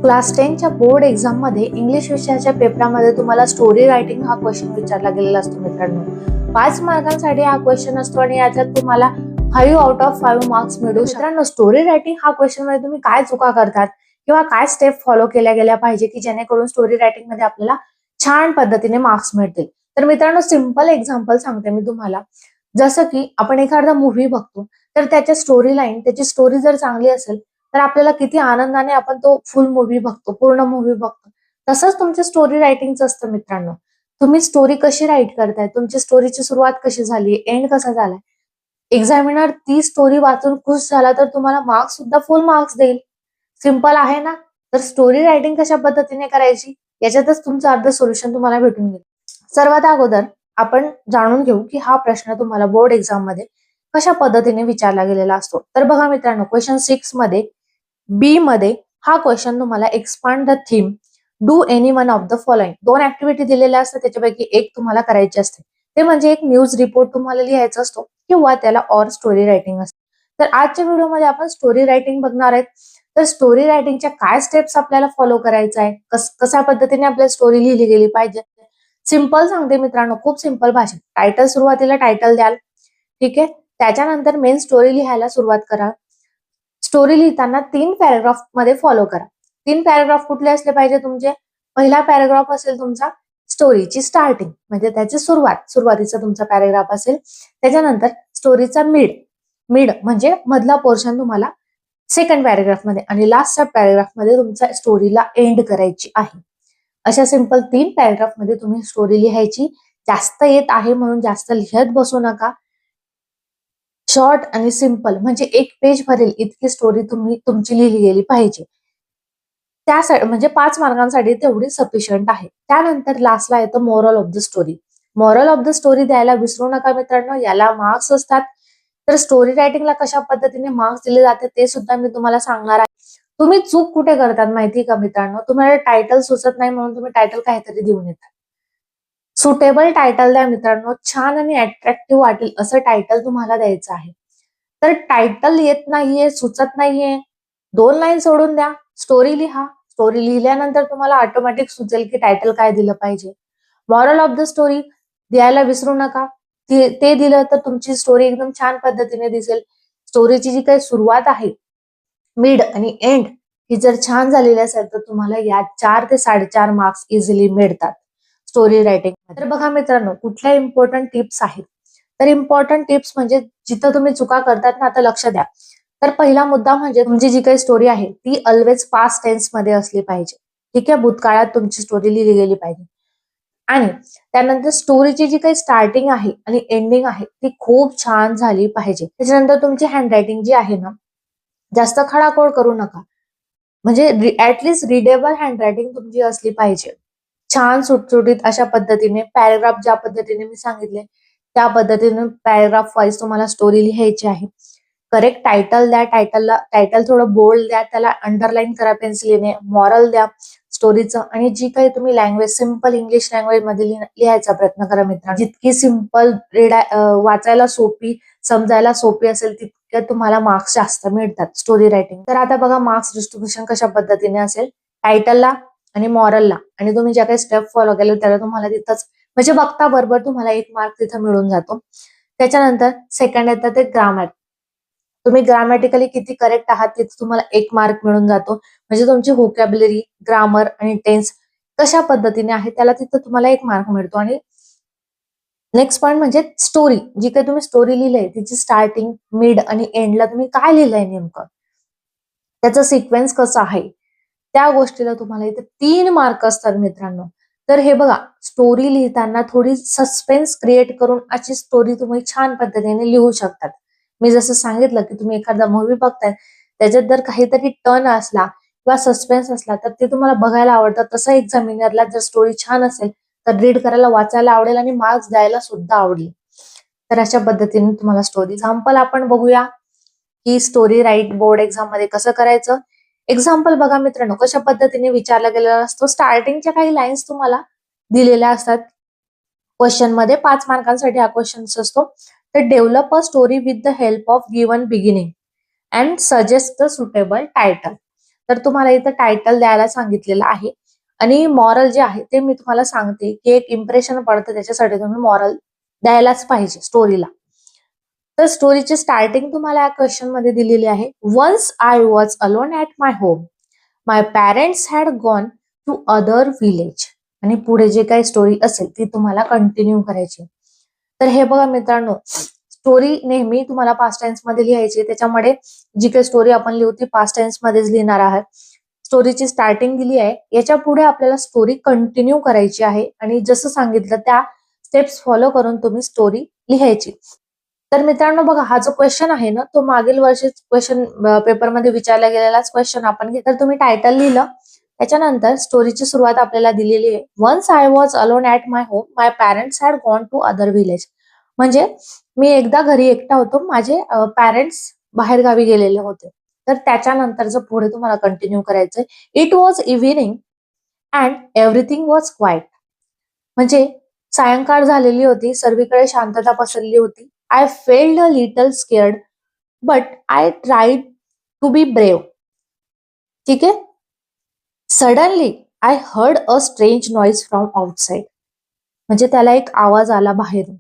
Class 10च्या board exam मध्ये English विषयाच्या पेपरामध्ये तुम्हाला स्टोरी रायटिंग हा क्वेश्चन विचारला गेलेला असतो मित्रांनो. 5 मार्कांसाठी हा क्वेश्चन असतो आणि याच्यात तुम्हाला 5 आउट ऑफ 5 मार्क्स मिळू शकतात. मित्रांनो, स्टोरी रायटिंग हा क्वेश्चन मध्ये तुम्ही काय चुका करतात किंवा काय स्टेप फॉलो केल्या गेल्या पाहिजे की जेणेकरून स्टोरी रायटिंग मध्ये आपल्याला छान पद्धतीने मार्क्स मिळतील. तर मित्रांनो, सिंपल एक्झाम्पल सांगते मी तुम्हाला. जसं की आपण एखादा मूव्ही बघतो तर त्याच्या स्टोरी लाईन, त्याची स्टोरी जर चांगली असेल तर आपल्याला किती आनंदाने आपण तो फुल मूव्ही बघतो, पूर्ण मूव्ही बघतो. तसंच तुमचं स्टोरी रायटिंगचं असतं मित्रांनो. तुम्ही स्टोरी कशी राईट करताय, तुमची स्टोरीची सुरुवात कशी झाली, एंड कसा झालाय. एक्झामिनर ती स्टोरी वाचून खुश झाला तर तुम्हाला मार्क्स सुद्धा फुल मार्क्स देईल. सिंपल आहे ना. तर स्टोरी रायटिंग कशा पद्धतीने करायची याच्यातच तुमचं अर्ध सोल्युशन तुम्हाला भेटून गेलं. सर्वात अगोदर आपण जाणून घेऊ की हा प्रश्न तुम्हाला बोर्ड एक्झाम मध्ये कशा पद्धतीने विचारला गेलेला असतो. तर बघा मित्रांनो, क्वेश्चन 6 मध्ये बी मध्ये हा क्वेश्चन तुम्हाला expand the theme, do any one of the following, 2 activity दिलेल्या असतात, त्याच्यापैकी एक तुम्हाला करायची असते. ते म्हणजे एक न्यूज रिपोर्ट तुम्हाला लिहायचा असतो किंवा त्याला ऑर स्टोरी रायटिंग असते. तर आजच्या व्हिडिओमध्ये आपण स्टोरी रायटिंग बघणार आहेत. तर स्टोरी रायटिंगच्या काय स्टेप्स आपल्याला फॉलो करायचं आहे, कशा पद्धतीने आपल्याला स्टोरी लिहिली गेली पाहिजे. सिंपल सांगते मित्रांनो, खूप सिंपल भाषेत. टायटल, सुरुवातीला टायटल द्याल, ठीक आहे. त्याच्यानंतर मेन स्टोरी लिहायला सुरुवात करा. स्टोरी लिहिताना 3 पॅराग्राफ मध्ये फॉलो करा. 3 पॅराग्राफ कुठले असले पाहिजे तुमचे? पहिला पॅराग्राफ असेल तुमचा स्टोरीची स्टार्टिंग, म्हणजे त्याची सुरुवातीचा तुमचा पॅराग्राफ असेल. त्याच्यानंतर स्टोरीचा मिड म्हणजे मधला पोर्शन तुम्हाला सेकंड पॅराग्राफ मध्ये, आणि लास्टच्या पॅराग्राफ मध्ये तुमच्या स्टोरीला एंड करायची आहे. अशा सिंपल 3 पॅराग्राफ मध्ये तुम्ही स्टोरी लिहायची. जास्त येत आहे म्हणून जास्त लिहत बसू नका. शॉर्ट आणि सिंपल म्हणजे 1 पेज भरेल इतकी स्टोरी तुमची लिहिली गेली पाहिजे. म्हणजे 5 मार्कांसाठी तेवढी सफिशियंट आहे. त्यानंतर लास्टला येतं moral of the story. Moral of the story द्यायला विसरू नका मित्रांनो, याला मार्क्स असतात. तर स्टोरी रायटिंगला कशा पद्धतीने मार्क्स दिले जाते ते सुद्धा मी तुम्हाला सांगणार आहे. तुम्ही चूक कुठे करतात माहिती का मित्रांनो? तुम्हाला टायटल सुचत नाही म्हणून तुम्ही टायटल काहीतरी देऊन येतात. सुटेबल टायटल द्या मित्रांनो, छान आणि अट्रॅक्टिव्ह वाटेल असं टायटल तुम्हाला द्यायचं आहे. तर टायटल येत नाहीये, सुचत नाहीये, 2 लाईन सोडून द्या, स्टोरी लिहा. स्टोरी लिहिल्यानंतर तुम्हाला ऑटोमॅटिक सुचेल की टायटल काय दिलं पाहिजे. मॉरल ऑफ द स्टोरी द्यायला विसरू नका. ते दिलं तर तुमची स्टोरी एकदम छान पद्धतीने दिसेल. स्टोरीची जी काही सुरुवात आहे, मिड आणि एंड ही जर छान झालेली असेल तर तुम्हाला या 4 ते 4.5 मार्क्स इझिली मिळतात स्टोरी रायटिंग. तर बघा मित्रांनो, कुठल्या इम्पॉर्टंट टिप्स आहेत. तर इम्पॉर्टंट टिप्स म्हणजे जिथं तुम्ही चुका करतात ना, आता लक्ष द्या. तर पहिला मुद्दा म्हणजे तुमची जी काही स्टोरी आहे ती ऑलवेज पास्ट टेन्स मध्ये असली पाहिजे. ठीक आहे, भूतकाळात तुमची स्टोरी लिहिली गेली पाहिजे. आणि त्यानंतर स्टोरीची जी काही स्टार्टिंग आहे आणि एंडिंग आहे ती खूप छान झाली पाहिजे. त्याच्यानंतर तुमची हँडरायटिंग जी आहे ना, जास्त खडाखोड करू नका. म्हणजे ऍटलिस्ट रिडेबल हँडरायटिंग तुमची असली पाहिजे. छान सुटसुटीत अशा पद्धतीने पॅराग्राफ ज्या पद्धतीने मी सांगितले त्या पद्धतीने पॅराग्राफ वाईज तुम्हाला स्टोरी लिहायची आहे. करेक्ट टायटल द्या. टायटल थोडं बोल्ड द्या, त्याला अंडरलाईन करा पेन्सिलीने. मॉरल द्या स्टोरीचं, आणि जी काही तुम्ही लँग्वेज सिंपल इंग्लिश लँग्वेज मध्ये लिहायचा प्रयत्न करा मित्रांनो. जितकी सिंपल वाचायला सोपी, समजायला सोपी असेल तितक्या तुम्हाला मार्क्स जास्त मिळतात स्टोरी रायटिंग. तर आता बघा मार्क्स डिस्ट्रीब्युशन कशा पद्धतीने असेल. टायटलला आणि मॉरलला आणि तुम्ही ज्या काही स्टेप फॉलो केले त्याला तुम्हाला तिथंच, म्हणजे बघता बरोबर तुम्हाला 1 मार्क तिथं मिळून जातो. त्याच्यानंतर सेकंड येतं ते ग्रामर. तुम्ही ग्रामॅटिकली किती करेक्ट आहात तिथे तुम्हाला 1 मार्क मिळून जातो. म्हणजे तुमची व्होकॅब्युलरी, ग्रामर आणि टेन्स कशा पद्धतीने आहे त्याला तिथं तुम्हाला 1 मार्क मिळतो. आणि नेक्स्ट पॉईंट म्हणजे स्टोरी, जी काही तुम्ही स्टोरी लिहिलंय तिची स्टार्टिंग, मिड आणि एंडला तुम्ही काय लिहिलंय नेमकं, त्याचं सिक्वेन्स कसं आहे, त्या गोष्टीला तुम्हाला इथे 3 मार्क असतात मित्रांनो. तर हे बघा, स्टोरी लिहिताना थोडी सस्पेन्स क्रिएट करून अशी स्टोरी तुम्ही छान पद्धतीने लिहू शकतात. मी जसं सांगितलं की तुम्ही एखादा मूव्ही बघताय, त्याच्यात जर काहीतरी टर्न असला किंवा सस्पेन्स असला तर ते तुम्हाला बघायला आवडतं. तसं एक्झामिनरला जर स्टोरी छान असेल तर रीड करायला, वाचायला आवडेल आणि मार्क्स द्यायला सुद्धा आवडेल. तर अशा पद्धतीने तुम्हाला स्टोरी एक्झाम्पल आपण बघूया की स्टोरी राईट बोर्ड एक्झाम मध्ये कसं करायचं. एक्झाम्पल बघा मित्रांनो, कशा पद्धतीने विचारला गेलेला असतो. स्टार्टिंगच्या काही लाईन्स तुम्हाला दिलेल्या असतात क्वेश्चन मध्ये. 5 मार्कांसाठी हा क्वेश्चन असतो. तर develop a story with the help of given beginning and suggest the suitable title. तर तुम्हाला इथं टायटल द्यायला सांगितलेलं आहे आणि मॉरल जे आहे ते मी तुम्हाला सांगते की एक इम्प्रेशन पडतं, त्याच्यासाठी तुम्ही मॉरल द्यायलाच पाहिजे स्टोरीला. तर स्टोरीची स्टार्टिंग तुम्हाला या क्वेश्चन मध्ये दिलेली आहे. Once I was alone at my home, my parents had gone to other village. आणि पुढे जे काही स्टोरी असेल ती तुम्हाला कंटिन्यू करायची. तर हे बघा मित्रांनो, स्टोरी नेहमी तुम्हाला पास्ट टेन्स मध्ये लिहायची. त्याच्यामुळे जी काही स्टोरी आपण लिहू ती पास्ट टेन्स मध्येच लिहिणार आहात. स्टोरीची स्टार्टिंग दिली आहे, याच्या पुढे आपल्याला स्टोरी कंटिन्यू करायची आहे आणि जसं सांगितलं त्या स्टेप्स फॉलो करून तुम्ही स्टोरी लिहायची. तर मित्रांनो बघा, हा जो क्वेश्चन आहे ना तो मागील वर्षी क्वेश्चन पेपरमध्ये विचारला गेलेलाच क्वेश्चन आपण घेत. तर तुम्ही टायटल लिहिलं, त्याच्यानंतर स्टोरीची सुरुवात आपल्याला दिलेली आहे. Once I was alone at my home, my parents had gone to other village. म्हणजे मी एकदा घरी एकटा होतो, माझे पॅरेंट्स बाहेर गावी गेलेले होते. तर त्याच्यानंतरचं पुढे तुम्हाला कंटिन्यू करायचंय. It was evening and everything was quite. म्हणजे सायंकाळ झालेली होती, सर्वीकडे शांतता पसरली होती. I felt a little scared but I tried to be brave. ठीक आहे. Suddenly I heard a strange noise from outside. म्हणजे त्याला एक आवाज आला बाहेरून.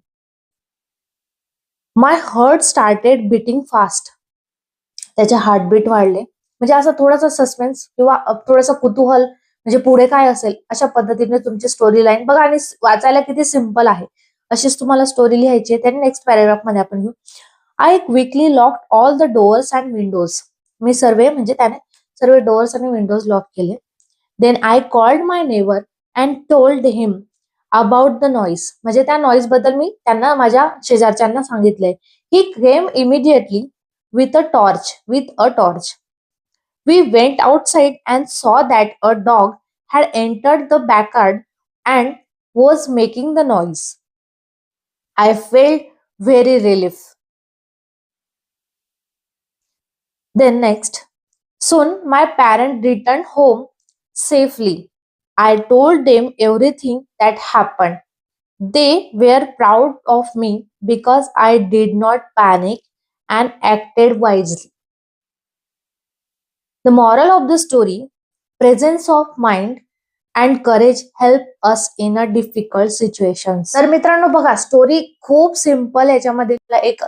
My heart started beating fast. त्याचे हार्टबीट वाढले. म्हणजे असं थोडासा सस्पेन्स किंवा थोडंसं कुतूहल, म्हणजे पुढे काय असेल अशा पद्धतीने तुमची स्टोरी लाईन बघा. आणि वाचायला किती सिंपल आहे, अशीच तुम्हाला स्टोरी लिहायची आहे. त्याने नेक्स्ट पॅराग्राफ मध्ये आपण घेऊ. I quickly locked all the doors and windows. मी म्हणजे त्याने सर्व डोअर्स आणि विंडोज लॉक केले. Then I called my neighbour and told him about the noise. म्हणजे त्या नॉईज बद्दल मी त्यांना, माझ्या शेजारच्यांना सांगितलंय. He came immediately with a torch. We went outside and saw that a dog had entered the backyard and was making the noise. I felt very relief. Then next, soon my parents returned home safely. I told them everything that happened. They were proud of me because I did not panic and acted wisely. The moral of the story: presence of mind and courage help us in a difficult situations. तर मित्रांनो बघा, story खूप simple. याच्यामध्ये एक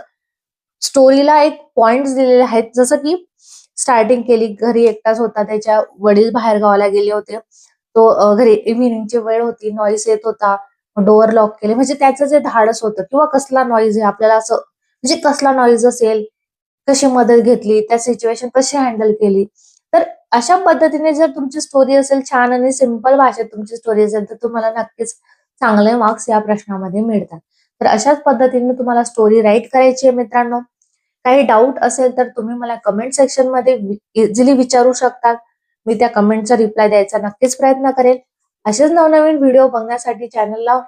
स्टोरीला एक points दिलेले आहेत. जसं की स्टार्टिंग केली, घरी एकटाच होता, त्याच्या वडील बाहेर गावाला गेले होते. तो घरी इव्हिनिंगची वेळ होती, नॉईज येत होता, डोअर लॉक केले. म्हणजे त्याचं जे धाडस होतं किंवा कसला नॉईज आहे आपल्याला असं, म्हणजे कसला नॉईज असेल, कशी मदत घेतली, त्या सिच्युएशन कशी हँडल केली. तर अशा पद्धतीने जर तुमची स्टोरी असेल, छान आणि सिंपल भाषेत तुमची स्टोरी असेल, तर तुम्हाला नक्कीच चांगले मार्क्स या प्रश्नामध्ये मिळतात. तर अशाच पद्धतीने तुम्हाला स्टोरी राईट करायची आहे मित्रांनो. काही डाऊट असेल तर तुम्ही मला कमेंट सेक्शन मध्ये इझिली विचारू शकता. मी त्या कमेंटचा रिप्लाय द्यायचा नक्कीच प्रयत्न करेल. असेच नवनवीन व्हिडिओ बघण्यासाठी चॅनलला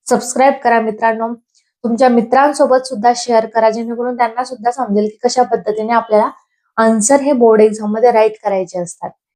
सबस्क्राईब करा मित्रांनो. तुमच्या मित्रांसोबत सुद्धा शेअर करा, जेणेकरून त्यांना सुद्धा समजेल की कशा पद्धतीने आपल्याला आन्सर हे बोर्ड एक्झाम मध्ये राईट करायचे असतात.